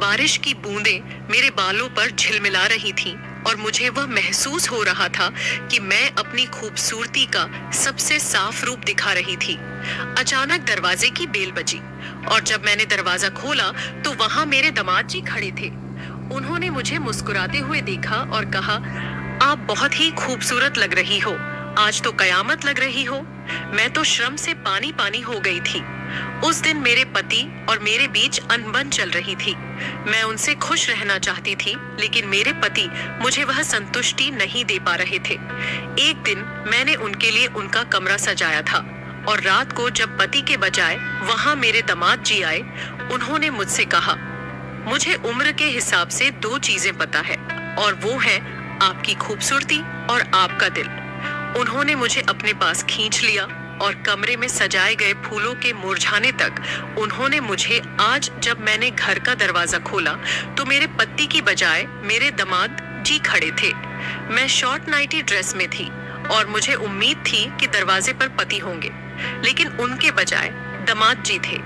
बारिश की बूंदें मेरे बालों पर झिलमिला रही थीं और मुझे वह महसूस हो रहा था कि मैं अपनी खूबसूरती का सबसे साफ रूप दिखा रही थी। अचानक दरवाजे की बेल बजी और जब मैंने दरवाजा खोला तो वहां मेरे दामाद जी खड़े थे। उन्होंने मुझे मुस्कुराते हुए देखा और कहा, आप बहुत ही खूबसूरत लग रही हो, आज तो कयामत लग रही हो। मैं तो श्रम से पानी पानी हो गई थी। उस दिन मेरे पति और मेरे बीच अनबन चल रही थी। मैं उनसे खुश रहना चाहती थी, लेकिन मेरे पति मुझे वह संतुष्टि नहीं दे पा रहे थे। एक दिन मैंने उनके लिए उनका कमरा सजाया था और रात को जब पति के बजाय वहां मेरे दामाद जी आए, उन्होंने मुझसे कहा, मुझे उम्र के हिसाब से 2 चीजें पता है और वो है आपकी खूबसूरती और आपका दिल। उन्होंने मुझे अपने पास खींच लिया और कमरे में सजाए गए फूलों के मुरझाने तक उन्होंने मुझे, आज जब मैंने घर का दरवाजा खोला तो मेरे पति की बजाय मेरे दामाद जी खड़े थे। मैं शॉर्ट नाइटी ड्रेस में थी और मुझे उम्मीद थी कि दरवाजे पर पति होंगे, लेकिन उनके बजाय दामाद जी थे।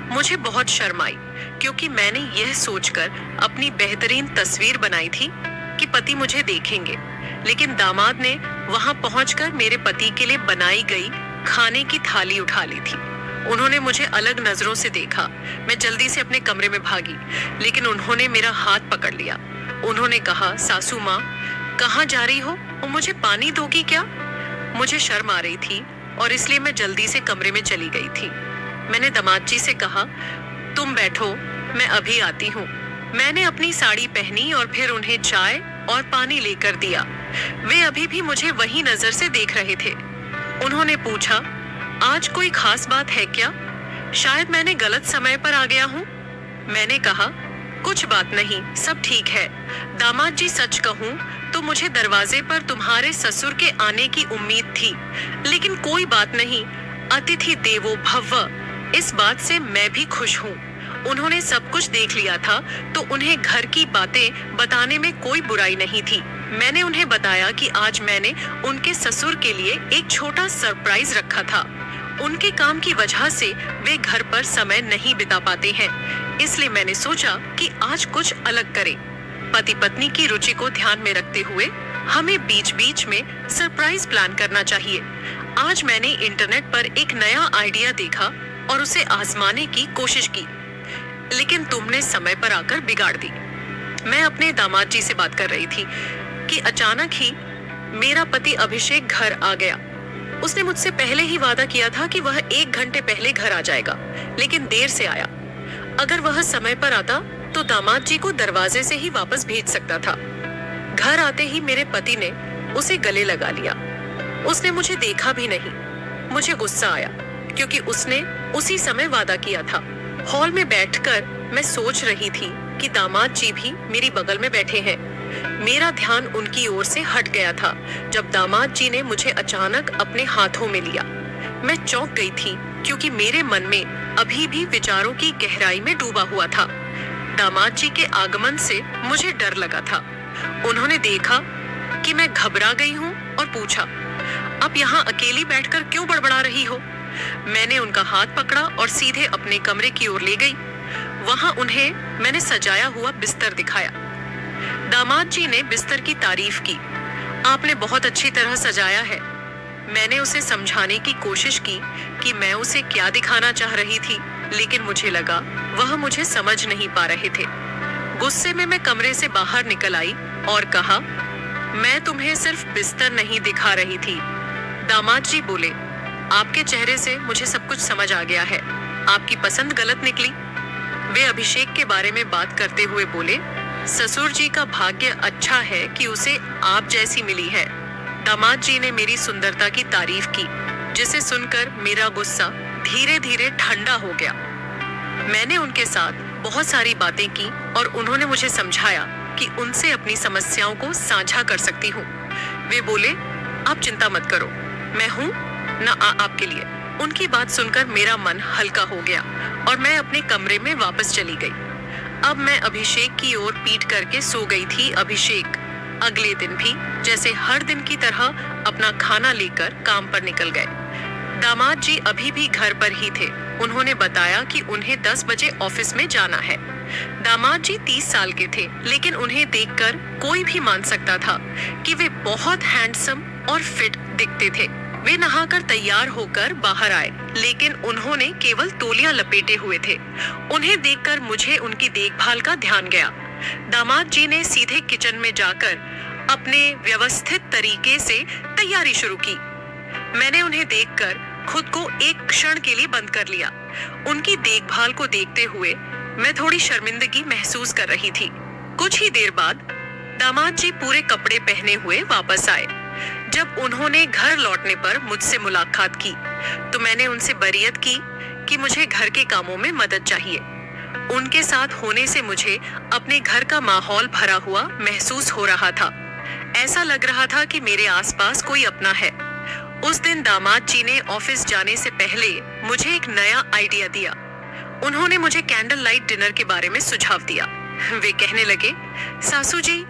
मुझे बहुत शर्म आई क्योंकि मैंने यह सोचकर अपनी बेहतरीन तस्वीर बनाई थी कि पति मुझे देखेंगे, लेकिन दामाद ने वहां पहुंचकर मेरे पति के लिए बनाई गई खाने की थाली उठा ली थी। उन्होंने मुझे अलग नजरों से देखा। मैं जल्दी से अपने कमरे में भागी, लेकिन उन्होंने मेरा हाथ पकड़ लिया। उन्होंने कहा, सासू माँ, कहाँ जा रही हो और मुझे पानी दोगी क्या? मुझे शर्म आ रही थी और इसलिए मैं जल्दी से कमरे में चली गई थी। मैंने दामाद जी से कहा, तुम बैठो, मैं अभी आती हूँ। मैंने अपनी साड़ी पहनी और फिर उन्हें चाय और पानी लेकर दिया। वे अभी भी मुझे वही नजर से देख रहे थे। उन्होंने पूछा, आज कोई खास बात है क्या? शायद मैंने गलत समय पर आ गया हूँ। मैंने कहा, कुछ बात नहीं, सब ठीक है। दामाद जी, सच कहूँ तो मुझे दरवाजे पर तुम्हारे ससुर के आने की उम्मीद थी, लेकिन कोई बात नहीं, अतिथि देवो भव, इस बात से मैं भी खुश हूँ। उन्होंने सब कुछ देख लिया था तो उन्हें घर की बातें बताने में कोई बुराई नहीं थी। मैंने उन्हें बताया कि आज मैंने उनके ससुर के लिए एक छोटा सरप्राइज रखा था। उनके काम की वजह से वे घर पर समय नहीं बिता पाते हैं, इसलिए मैंने सोचा कि आज कुछ अलग करें। पति पत्नी की रुचि को ध्यान में रखते हुए हमें बीच बीच में सरप्राइज प्लान करना चाहिए। आज मैंने इंटरनेट पर एक नया आइडिया देखा और उसे आजमाने की कोशिश की, लेकिन तुमने समय पर आकर बिगाड़ दी। मैं अपने दामाद जी से बात कर रही थी कि अचानक ही मेरा पति अभिषेक घर आ गया। उसने मुझसे पहले ही वादा किया था कि वह 1 घंटे पहले घर आ जाएगा, लेकिन देर से आया। अगर वह समय पर आता तो दामाद जी को दरवाजे से ही वापस भेज सकता था। घर आते ही मेरे पति ने उसे गले लगा लिया। उसने मुझे देखा भी नहीं। मुझे गुस्सा आया क्योंकि उसने उसी समय वादा किया था। हॉल में बैठकर मैं सोच रही थी कि दामाद जी भी मेरी बगल में बैठे हैं। मेरा ध्यान उनकी ओर से हट गया था जब दामाद जी ने मुझे अचानक अपने हाथों में लिया। मैं चौंक गई थी क्योंकि मेरे मन में अभी भी विचारों की गहराई में डूबा हुआ था। दामाद जी के आगमन से मुझे डर लगा था। उन्होंने देखा कि मैं घबरा गई हूँ और पूछा, आप यहाँ अकेली बैठकर क्यों बड़बड़ा रही हो? मैंने उनका हाथ पकड़ा और सीधे अपने कमरे की ओर ले गई। वहां उन्हें मैंने सजाया हुआ बिस्तर दिखाया। दामाद जी ने बिस्तर की तारीफ की। आपने बहुत अच्छी तरह सजाया है। मैंने उसे समझाने की कोशिश की कि मैं उसे क्या दिखाना चाह रही थी, लेकिन मुझे लगा वह मुझे समझ नहीं पा रहे थे। गुस्से में मैं कमरे से बाहर निकल आई और कहा, मैं तुम्हें सिर्फ बिस्तर नहीं दिखा रही थी। दामाद जी बोले, आपके चेहरे से मुझे सब कुछ समझ आ गया है। आपकी पसंद गलत निकली। वे अभिषेक के बारे में बात करते हुए बोले, ससुर जी का भाग्य अच्छा है कि उसे आप जैसी मिली है। दामाद जी ने मेरी सुंदरता की तारीफ की, जिसे सुनकर मेरा गुस्सा धीरे धीरे ठंडा हो गया। मैंने उनके साथ बहुत सारी बातें की और उन्होंने मुझे समझाया कि उनसे अपनी समस्याओं को साझा कर सकती हूँ। वे बोले, आप चिंता मत करो, मैं हूँ ना आपके लिए। उनकी बात सुनकर मेरा मन हल्का हो गया और मैं अपने कमरे में वापस चली गई। अब मैं अभिषेक की ओर पीठ करके सो गई थी। अभिषेक अगले दिन भी जैसे हर दिन की तरह अपना खाना लेकर काम पर निकल गए। दामाद जी अभी भी घर पर ही थे। उन्होंने बताया कि उन्हें 10 बजे ऑफिस में जाना है। दामाद जी 30 साल के थे, लेकिन उन्हें देखकर कोई भी मान सकता था कि वे बहुत हैंडसम और फिट दिखते थे। वे नहाकर तैयार होकर बाहर आए, लेकिन उन्होंने केवल तौलिया लपेटे हुए थे। उन्हें देखकर मुझे उनकी देखभाल का ध्यान गया। दामाद जी ने सीधे किचन में जाकर अपने व्यवस्थित तरीके से तैयारी शुरू की। मैंने उन्हें देखकर खुद को एक क्षण के लिए बंद कर लिया। उनकी देखभाल को देखते हुए मैं थोड़ी शर्मिंदगी महसूस कर रही थी। कुछ ही देर बाद दामाद जी पूरे कपड़े पहने हुए वापस आए। जब उन्होंने घर लौटने पर मुझसे मुलाकात की, तो मैंने उनसे बरियत की कि मुझे घर के कामों में मदद चाहिए। उनके साथ होने से मुझे अपने घर का माहौल भरा हुआ महसूस हो रहा था। ऐसा लग रहा था कि मेरे आसपास कोई अपना है। उस दिन दामाद जी ने ऑफिस जाने से पहले मुझे एक नया आइडिया दिया। उन्होंने मुझे कैंडल लाइट डिनर के बारे में सुझाव दिया। वे कहने लगे, सासू जी,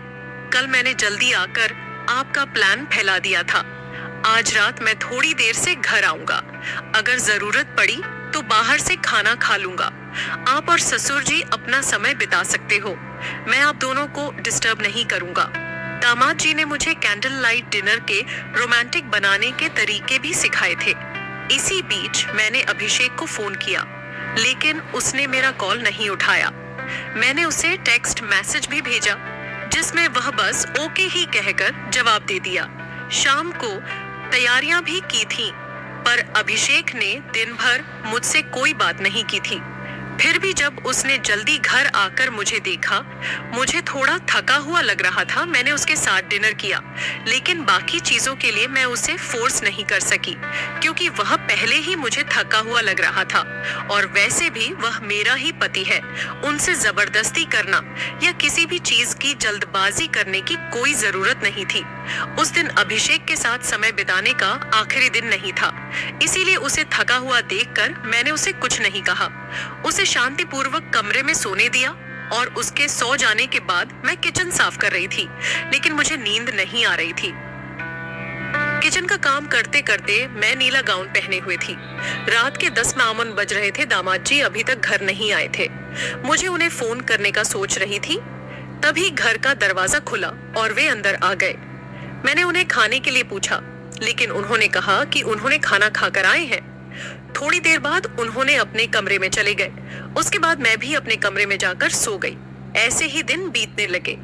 कल मैंने जल्दी आकर आपका प्लान फैला दिया था। आज रात मैं थोड़ी देर से घर आऊंगा। अगर जरूरत पड़ी तो बाहर से खाना खा लूंगा। आप और ससुर जी अपना समय बिता सकते हो। मैं आप दोनों को डिस्टर्ब नहीं करूंगा। दामाद जी ने मुझे कैंडल लाइट डिनर के रोमांटिक बनाने के तरीके भी सिखाए थे। इसी बीच मैंने अभिषेक को फोन किया, लेकिन उसने मेरा कॉल नहीं उठाया। मैंने उसे टेक्स्ट मैसेज भी भेजा, जिसमें वह बस ओके ही कहकर जवाब दे दिया। शाम को तैयारियां भी की थीं, पर अभिषेक ने दिन भर मुझसे कोई बात नहीं की थी। फिर भी जब उसने जल्दी घर आकर मुझे देखा, मुझे थोड़ा थका हुआ लग रहा था। मैंने उसके साथ डिनर किया, लेकिन बाकी चीजों के लिए मैं उसे फोर्स नहीं कर सकी, क्योंकि वह पहले ही मुझे थका हुआ लग रहा था। और वैसे भी वह मेरा ही पति है। उनसे जबरदस्ती करना या किसी भी चीज की जल्दबाजी करने की कोई जरूरत नहीं थी। उस दिन अभिषेक के साथ समय बिताने का आखिरी दिन नहीं था, इसीलिए उसे थका हुआ देखकर मैंने उसे कुछ नहीं कहा। उसे शांतिपूर्वक कमरे में सोने दिया और उसके सो जाने के बाद मैं किचन साफ कर रही थी, लेकिन मुझे नींद नहीं आ रही थी। किचन का काम करते करते मैं नीला गाउन पहने हुए थी। रात के 10 मामून बज रहे थे। दामाद जी अभी तक घर नहीं आए थे। मुझे उन्हें फोन करने का सोच रही थी, तभी घर का दरवाजा खुला और वे अंदर आ गए। मैंने उन्हें खाने के लिए पूछा, लेकिन उन्होंने कहा कि उन्होंने खाना खाकर आए हैं। थोड़ी देर बाद उन्होंने अपने कमरे में चले गए। उसके बाद मैं भी अपने कमरे में जाकर सो गई। ऐसे ही दिन बीतने लगे।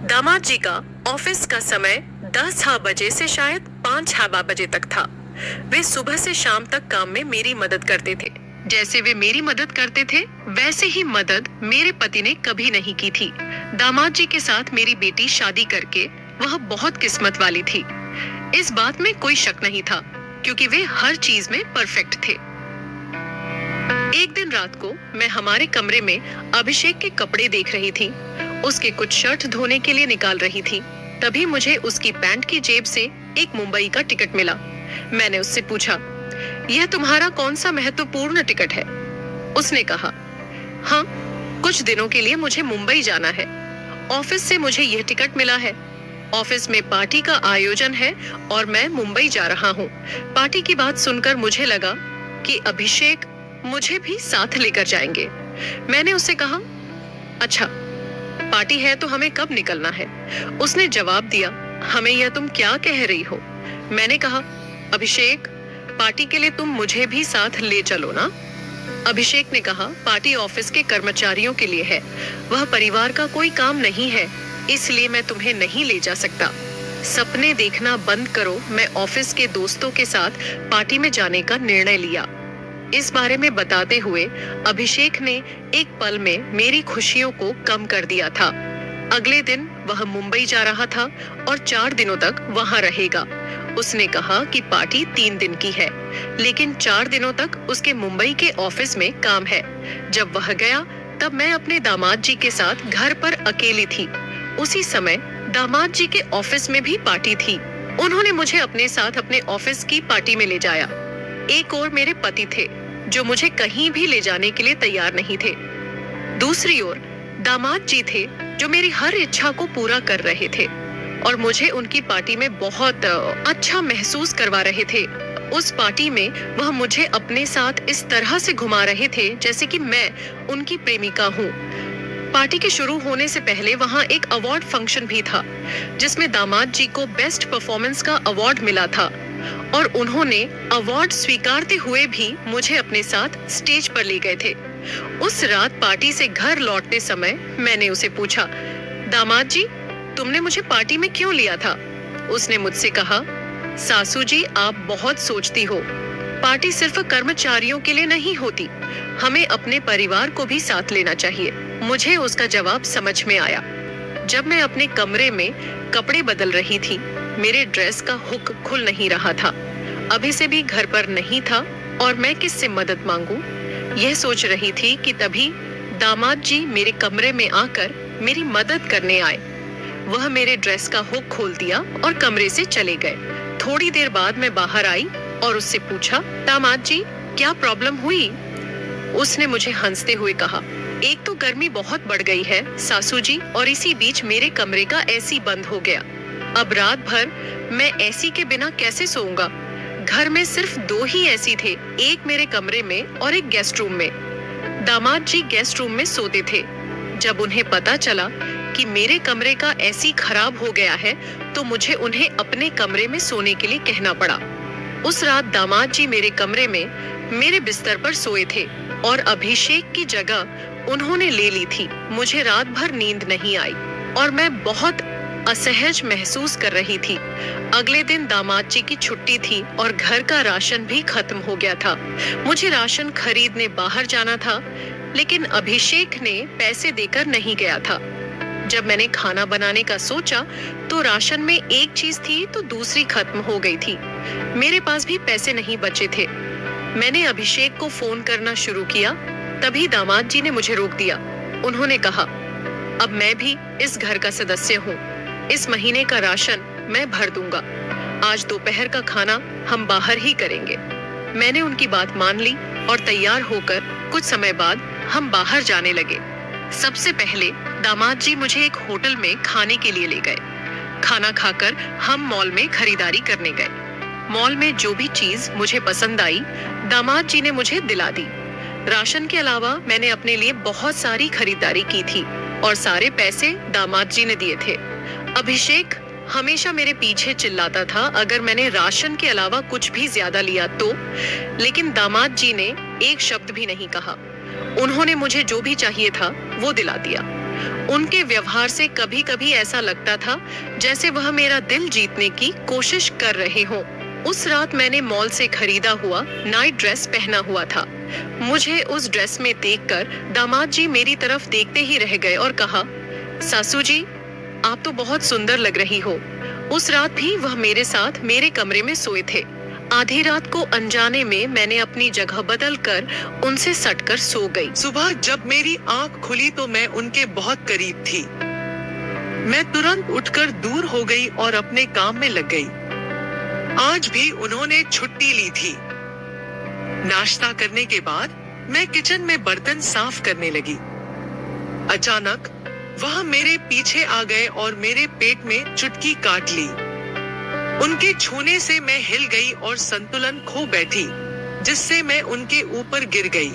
दामाद जी का ऑफिस का समय 10 बजे से शायद 5 बजे तक था। वे सुबह से शाम तक काम में मेरी मदद करते थे। जैसे वे मेरी मदद करते थे, वैसे ही मदद मेरे पति ने कभी नहीं की थी। दामाद जी के साथ मेरी बेटी शादी करके वह बहुत किस्मत वाली थी। इस बात में कोई शक नहीं था, क्योंकि वे हर चीज में परफेक्ट थे। एक दिन रात को मैं हमारे कमरे में अभिषेक के कपड़े देख रही थी। उसके कुछ शर्ट धोने के लिए निकाल रही थी। तभी मुझे उसकी पैंट की जेब से एक मुंबई का टिकट मिला। मैंने उससे पूछा, यह तुम्हारा कौन सा महत्वपूर्ण टिकट है? उसने कहा, हाँ, कुछ दिनों के लिए मुझे मुंबई जाना है। ऑफिस से मुझे यह टिकट मिला है। ऑफिस में पार्टी का आयोजन है और मैं मुंबई जा रहा हूँ। पार्टी की बात सुनकर मुझे लगा कि अभिषेक मुझे भी साथ लेकर जाएंगे। मैंने उससे कहा, अच्छा, पार्टी है तो हमें कब निकलना है? उसने जवाब दिया, हमें यह तुम क्या कह रही हो? मैंने कहा, अभिषेक, पार्टी के लिए तुम मुझे भी साथ ले चलो ना। अभिषेक ने कहा, पार्टी ऑफिस के कर्मचारियों के लिए है, वह परिवार का कोई काम नहीं है, इसलिए मैं तुम्हें नहीं ले जा सकता। सपने देखना बंद करो। मैं ऑफिस के दोस्तों के साथ पार्टी में जाने का निर्णय लिया। इस बारे में बताते हुए अभिषेक ने एक पल में मेरी खुशियों को कम कर दिया था। अगले दिन वह मुंबई जा रहा था और 4 दिनों तक वहां रहेगा। उसने कहा कि पार्टी 3 दिन की है, लेकिन 4 दिनों तक उसके मुंबई के ऑफिस में काम है। जब वह गया, तब मैं अपने दामाद जी के साथ घर पर अकेली थी। उसी समय दामाद जी के ऑफिस में भी पार्टी थी। उन्होंने मुझे अपने साथ अपने ऑफिस की पार्टी में ले जाया। एक और मेरे पति थे, जो मुझे कहीं भी ले जाने के लिए तैयार नहीं थे। दूसरी ओर दामाद जी थे, जो मेरी हर इच्छा को पूरा कर रहे थे और मुझे उनकी पार्टी में बहुत अच्छा महसूस करवा रहे थे। उस पार्टी में वह मुझे अपने साथ इस तरह से घुमा रहे थे जैसे कि मैं उनकी प्रेमिका हूँ। पार्टी के शुरू होने से पहले वहाँ एक अवार्ड फंक्शन भी था, जिसमें दामाद जी को बेस्ट परफॉर्मेंस का अवार्ड मिला था और उन्होंने अवार्ड स्वीकारते हुए भी मुझे अपने साथ स्टेज पर ले गए थे। उस रात पार्टी से घर लौटते समय मैंने उसे पूछा, दामाद जी, तुमने मुझे पार्टी में क्यों लिया था? उसने मुझसे कहा, सासू जी, आप बहुत सोचती हो। पार्टी सिर्फ कर्मचारियों के लिए नहीं होती, हमें अपने परिवार को भी साथ लेना चाहिए। मुझे उसका जवाब समझ में आया। जब मैं अपने कमरे में कपड़े बदल रही थी, मेरे ड्रेस का हुक खुल नहीं रहा था। अभी से भी घर पर नहीं था और मैं किससे मदद मांगूं? यह सोच रही थी कि तभी दामाद जी मेरे कमरे में आकर मेरी मदद करने आए। वह मेरे ड्रेस का हुक खोल दिया और कमरे से चले गए। थोड़ी देर बाद मैं बाहर आई और उससे पूछा, दामाद जी, क्या प्रॉब्लम हुई? उसने मुझे हंसते हुए कहा, एक तो गर्मी बहुत बढ़ गई है सासू जी, और इसी बीच मेरे कमरे का एसी बंद हो गया। अब रात भर मैं एसी के बिना कैसे सोऊंगा? घर में सिर्फ 2 ही एसी थे, एक मेरे कमरे में और एक गेस्ट रूम में। दामाद जी गेस्ट रूम में सोते थे। जब उन्हें पता चला कि मेरे कमरे का एसी खराब हो गया है, तो मुझे उन्हें अपने कमरे में सोने के लिए कहना पड़ा। उस रात दामाद जी मेरे कमरे में मेरे बिस्तर पर सोए थे और अभिषेक की जगह उन्होंने ले ली थी। मुझे रात भर नींद नहीं आई और मैं बहुत असहज महसूस कर रही थी। अगले दिन दामाद जी की छुट्टी थी और घर का राशन भी खत्म हो गया था। मुझे राशन खरीदने बाहर जाना था, लेकिन अभिषेक ने पैसे देकर नहीं गया था। जब मैंने खाना बनाने का सोचा तो राशन में एक चीज थी तो दूसरी खत्म हो गई थी। मेरे पास भी पैसे नहीं बचे थे। मैंने अभिषेक को फोन करना शुरू किया, तभी दामाद जी ने मुझे रोक दिया। उन्होंने कहा, अब मैं भी इस घर का सदस्य हूँ। इस महीने का राशन मैं भर दूंगा। आज दोपहर का खाना हम बाहर ही करेंगे। मैंने उनकी बात मान ली और तैयार होकर कुछ समय बाद हम बाहर जाने लगे। सबसे पहले दामाद जी मुझे एक होटल में खाने के लिए ले गए। खाना खाकर हम मॉल में खरीदारी करने गए। मॉल में जो भी चीज मुझे पसंद आई, दामाद जी ने मुझे दिला दी। राशन के अलावा मैंने अपने लिए बहुत सारी खरीदारी की थी और सारे पैसे दामाद जी ने दिए थे। अभिषेक हमेशा मेरे पीछे चिल्लाता था अगर मैंने राशन के अलावा कुछ भी ज्यादा लिया तो, लेकिन दामाद जी ने एक शब्द भी नहीं कहा। उन्होंने मुझे जो भी चाहिए था वो दिला दिया। उनके व्यवहार से कभी कभी ऐसा लगता था जैसे वह मेरा दिल जीतने की कोशिश कर रहे हों। उस रात मैंने मॉल से खरीदा हुआ नाइट ड्रेस पहना हुआ था। मुझे उस ड्रेस में देखकर दामाद जी मेरी तरफ देखते ही रह गए और कहा, सासू जी, आप तो बहुत सुंदर लग रही हो। उस रात भी वह मेरे साथ मेरे कमरे में सोए थे। आधी रात को अनजाने में मैंने अपनी जगह बदलकर उनसे सटकर सो गई। सुबह जब मेरी आंख खुली तो मैं उनके बहुत करीब थी। मैं तुरंत उठकर दूर हो गई और अपने काम में लग गई। आज भी उन्होंने छुट्टी ली थी। नाश्ता करने के बाद मैं किचन में बर्तन साफ करने लगी। अचानक वह मेरे पीछे आ गए और मेरे पेट में चुटकी काट ली। उनके छूने से मैं हिल गई और संतुलन खो बैठी, जिससे मैं उनके ऊपर गिर गई।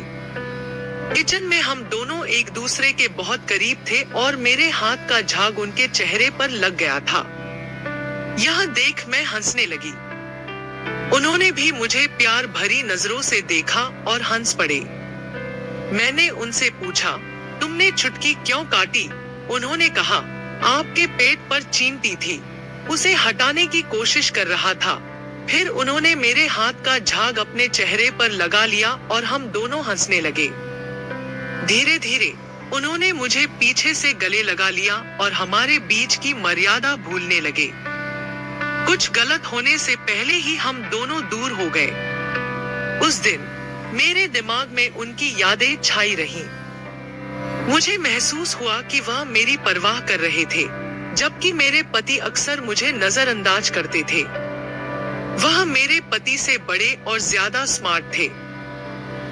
किचन में हम दोनों एक दूसरे के बहुत करीब थे और मेरे हाथ का झाग उनके चेहरे पर लग गया था। यह देख मैं हंसने लगी। उन्होंने भी मुझे प्यार भरी नजरों से देखा और हंस पड़े। मैंने उनसे पूछा, तुमने चुटकी क्यों काटी? उन्होंने कहा, आपके पेट पर चींटी थी, उसे हटाने की कोशिश कर रहा था। फिर उन्होंने मेरे हाथ का झाग अपने चेहरे पर लगा लिया और हम दोनों हंसने लगे। धीरे धीरे उन्होंने मुझे पीछे से गले लगा लिया और हमारे बीच की मर्यादा भूलने लगे। कुछ गलत होने से पहले ही हम दोनों दूर हो गए। उस दिन मेरे दिमाग में उनकी यादें छाई रहीं। मुझे महसूस हुआ कि वह मेरी परवाह कर रहे थे, जबकि मेरे पति अक्सर मुझे नजरअंदाज करते थे। वह मेरे पति से बड़े और ज्यादा स्मार्ट थे।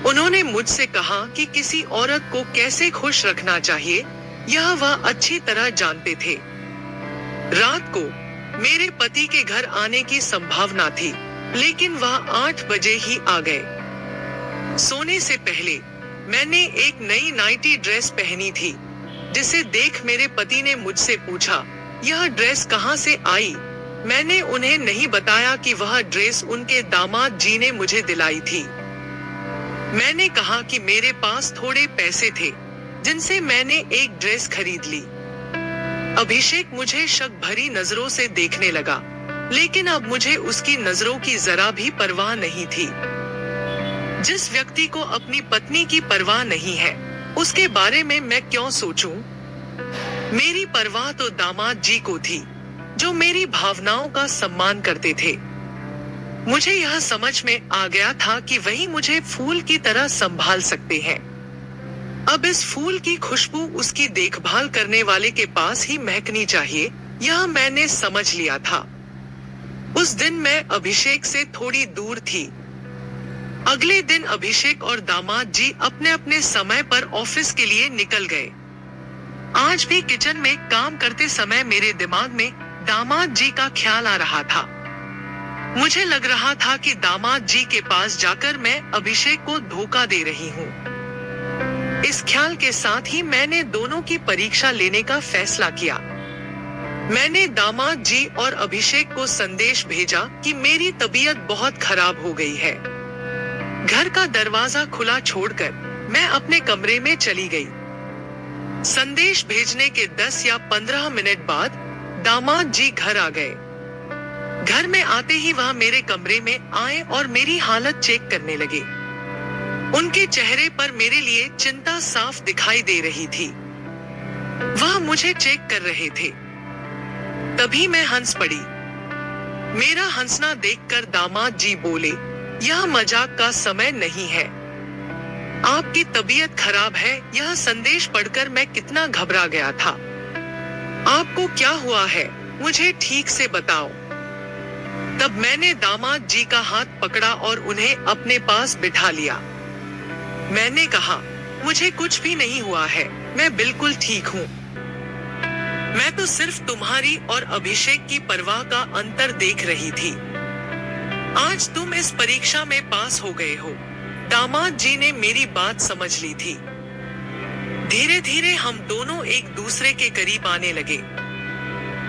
उन्होंने मुझसे कहा कि किसी औरत को कैसे खुश रखना चाहिए, यह वह अच्छी तरह जानते थे। रात को मेरे पति के घर आने की संभावना थी, लेकिन वह 8 बजे ही आ गए। सोने से पहले मैंने एक नई नाइटी ड्रेस पहनी थी। जिसे देख मेरे पति ने मुझसे पूछा, यह ड्रेस कहाँ से आई? मैंने उन्हें नहीं बताया कि वह ड्रेस उनके दामाद जी ने मुझे दिलाई थी। मैंने कहा कि मेरे पास थोड़े पैसे थे, जिनसे मैंने एक ड्रेस खरीद ली। अभिषेक मुझे शक भरी नजरों से देखने लगा, लेकिन अब मुझे उसकी नजरों की जरा भी परवाह नहीं थी। जिस व्यक्ति को अपनी पत्नी की परवाह नहीं है, उसके बारे में मैं क्यों सोचूं? मेरी परवाह तो दामाद जी को थी, जो मेरी भावनाओं का सम्मान करते थे। मुझे यह समझ में आ गया था कि वही मुझे फूल की तरह संभाल सकते हैं। अब इस फूल की खुशबू उसकी देखभाल करने वाले के पास ही महकनी चाहिए, यह मैंने समझ लिया था। उस दिन मैं अभिषेक से थोड़ी दूर थी। अगले दिन अभिषेक और दामाद जी अपने अपने समय पर ऑफिस के लिए निकल गए। आज भी किचन में काम करते समय मेरे दिमाग में दामाद जी का ख्याल आ रहा था। मुझे लग रहा था कि दामाद जी के पास जाकर मैं अभिषेक को धोखा दे रही हूँ। इस ख्याल के साथ ही मैंने दोनों की परीक्षा लेने का फैसला किया। मैंने दामाद जी और अभिषेक को संदेश भेजा कि मेरी तबीयत बहुत खराब हो गई है। घर का दरवाजा खुला छोड़कर मैं अपने कमरे में चली गई। संदेश भेजने के 10 या 15 मिनट बाद दामाद जी घर आ गए। घर में आते ही वह मेरे कमरे में आए और मेरी हालत चेक करने लगे। उनके चेहरे पर मेरे लिए चिंता साफ दिखाई दे रही थी। वह मुझे चेक कर रहे थे। तभी मैं हंस पड़ी। मेरा हंसना देखकर दामाद जी बोले, यह मजाक का समय नहीं है। आपकी तबीयत खराब है। यह संदेश पढ़कर मैं कितना घबरा गया था। आपको क्या हुआ है, मुझे ठीक से बताओ। तब मैंने दामाद जी का हाथ पकड़ा और उन्हें अपने पास बिठा लिया। मैंने कहा, मुझे कुछ भी नहीं हुआ है, मैं बिल्कुल ठीक हूँ। मैं तो सिर्फ तुम्हारी और अभिषेक की परवाह का अंतर देख रही थी। आज तुम इस परीक्षा में पास हो गए हो। दामाद जी ने मेरी बात समझ ली थी। धीरे धीरे हम दोनों एक दूसरे के करीब आने लगे।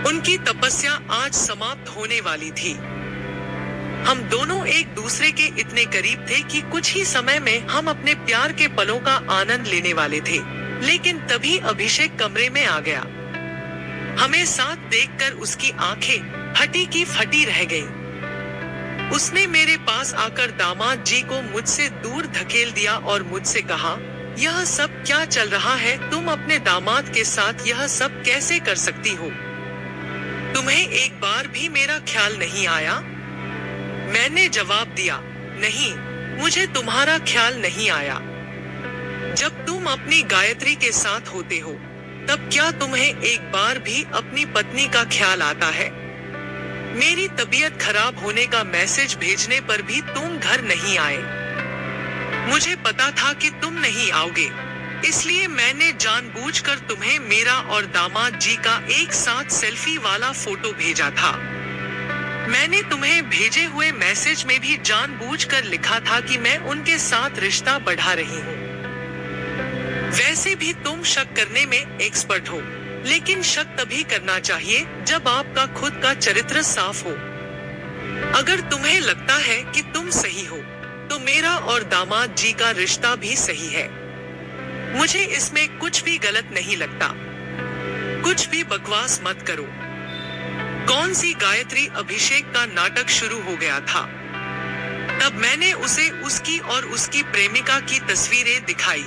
उनकी तपस्या आज समाप्त होने वाली थी। हम दोनों एक दूसरे के इतने करीब थे कि कुछ ही समय में हम अपने प्यार के पलों का आनंद लेने वाले थे। लेकिन तभी अभिषेक कमरे में आ गया। हमें साथ देखकर उसकी आंखें फटी की फटी रह गईं। उसने मेरे पास आकर दामाद जी को मुझसे दूर धकेल दिया और मुझसे कहा, यह सब क्या चल रहा है? तुम अपने दामाद के साथ यह सब कैसे कर सकती हो? तुम्हें एक बार भी मेरा ख्याल नहीं आया? मैंने जवाब दिया, नहीं, मुझे तुम्हारा ख्याल नहीं आया। जब तुम अपनी गायत्री के साथ होते हो, तब क्या तुम्हें एक बार भी अपनी पत्नी का ख्याल आता है? मेरी तबीयत खराब होने का मैसेज भेजने पर भी तुम घर नहीं आए। मुझे पता था कि तुम नहीं आओगे, इसलिए मैंने जानबूझकर तुम्हें मेरा और दामाद जी का एक साथ सेल्फी वाला फोटो भेजा था। मैंने तुम्हें भेजे हुए मैसेज में भी जानबूझकर लिखा था कि मैं उनके साथ रिश्ता बढ़ा रही हूँ। वैसे भी तुम शक करने में एक्सपर्ट हो, लेकिन शक तभी करना चाहिए जब आपका खुद का चरित्र साफ हो। अगर तुम्हें लगता है कि तुम सही हो, तो मेरा और दामाद जी का रिश्ता भी सही है। मुझे इसमें कुछ भी गलत नहीं लगता। कुछ भी बकवास मत करो। कौन सी गायत्री? अभिषेक का नाटक शुरू हो गया था। तब मैंने उसे उसकी और उसकी प्रेमिका की तस्वीरें दिखाई।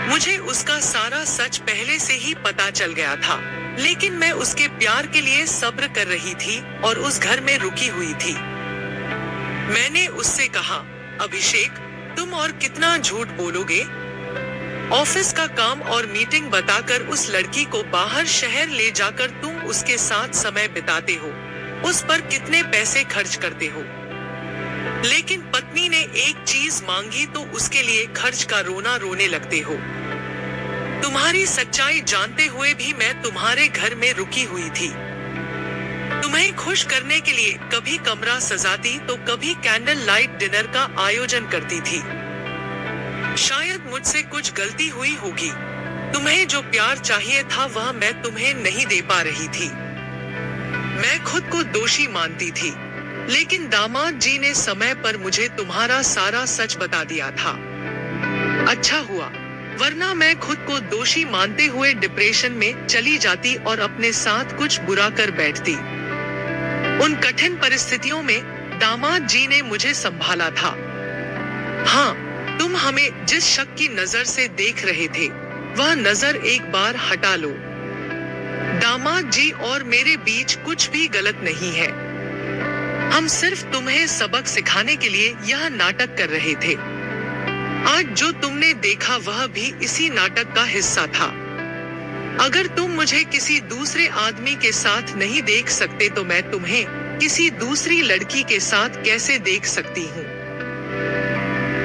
मुझे उसका सारा सच पहले से ही पता चल गया था, लेकिन मैं उसके प्यार के लिए सब्र कर रही थी और उस घर में रुकी हुई थी। मैंने उससे कहा, अभिषेक, तुम और कितना झूठ बोलोगे? ऑफिस का काम और मीटिंग बताकर उस लड़की को बाहर शहर ले जाकर तुम उसके साथ समय बिताते हो, उस पर कितने पैसे खर्च करते हो। लेकिन पत्नी ने एक चीज मांगी तो उसके लिए खर्च का रोना रोने लगते हो। तुम्हारी सच्चाई जानते हुए भी मैं तुम्हारे घर में रुकी हुई थी। तुम्हें खुश करने के लिए कभी कमरा सजाती तो कभी कैंडल लाइट डिनर का आयोजन करती थी। शायद मुझसे कुछ गलती हुई होगी, तुम्हें जो प्यार चाहिए था वह मैं तुम्हें नहीं दे पा रही थी। मैं खुद को दोषी मानती थी, लेकिन दामाद जी ने समय पर मुझे तुम्हारा सारा सच बता दिया था। अच्छा हुआ, वरना मैं खुद को दोषी मानते हुए डिप्रेशन में चली जाती और अपने साथ कुछ बुरा कर बैठती। उन कठिन परिस्थितियों में दामाद जी ने मुझे संभाला था। हाँ, तुम हमें जिस शक की नजर से देख रहे थे, वह नजर एक बार हटा लो। दामाद जी और मेरे बीच कुछ भी गलत नहीं है। हम सिर्फ तुम्हें सबक सिखाने के लिए यह नाटक कर रहे थे। आज जो तुमने देखा वह भी इसी नाटक का हिस्सा था। अगर तुम मुझे किसी दूसरे आदमी के साथ नहीं देख सकते तो मैं तुम्हें किसी दूसरी लड़की के साथ कैसे देख सकती हूँ।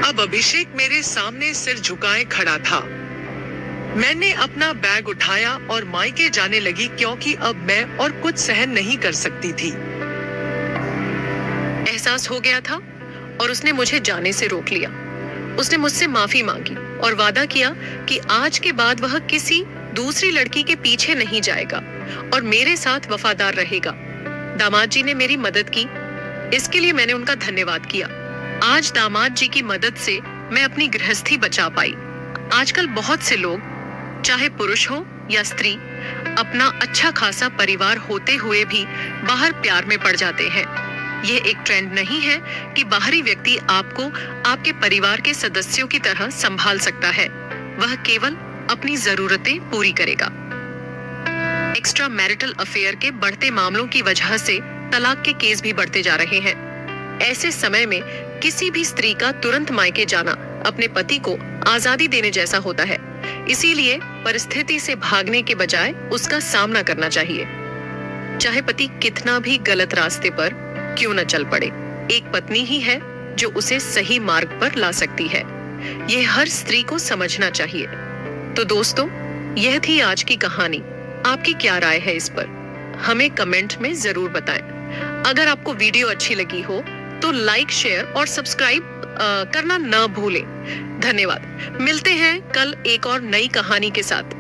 अब अभिषेक मेरे सामने सिर झुकाए खड़ा था। मैंने अपना बैग उठाया और मायके जाने लगी, क्योंकि अब मैं और कुछ सहन नहीं कर सकती थी। एहसास हो गया था और उसने मुझे जाने से रोक लिया। उसने मुझसे माफी मांगी और वादा किया कि आज के बाद वह किसी दूसरी लड़की के पीछे नहीं जाएगा और मेरे साथ वफादार रहेगा। दामाद जी ने मेरी मदद की, इसके लिए मैंने उनका धन्यवाद किया। आज दामाद जी की मदद से मैं अपनी गृहस्थी बचा पाई। आजकल बहुत से लोग, चाहे पुरुष हो या स्त्री, अपना अच्छा खासा परिवार होते हुए भी बाहर प्यार में पड़ जाते हैं। ये एक ट्रेंड नहीं है कि बाहरी व्यक्ति आपको आपके परिवार के सदस्यों की तरह संभाल सकता है। वह केवल अपनी जरूरतें पूरी करेगा। एक्स्ट्रा मैरिटल अफेयर के बढ़ते मामलों की वजह से तलाक के केस भी बढ़ते जा रहे हैं। ऐसे समय में किसी भी स्त्री का तुरंत मायके जाना अपने पति को आजादी देने जैसा होता है। इसीलिए परिस्थिति से भागने के बजाय उसका सामना करना चाहिए। चाहे पति कितना भी गलत रास्ते पर क्यों न चल पड़े, एक पत्नी ही है जो उसे सही मार्ग पर ला सकती है। यह हर स्त्री को समझना चाहिए। तो दोस्तों, यह थी आज की कहानी। आपकी क्या राय है इस पर? हमें कमेंट में जरूर बताएं। अगर आपको वीडियो अच्छी लगी हो तो लाइक, शेयर और सब्सक्राइब करना न भूलें। धन्यवाद। मिलते हैं कल एक और नई कहानी के साथ।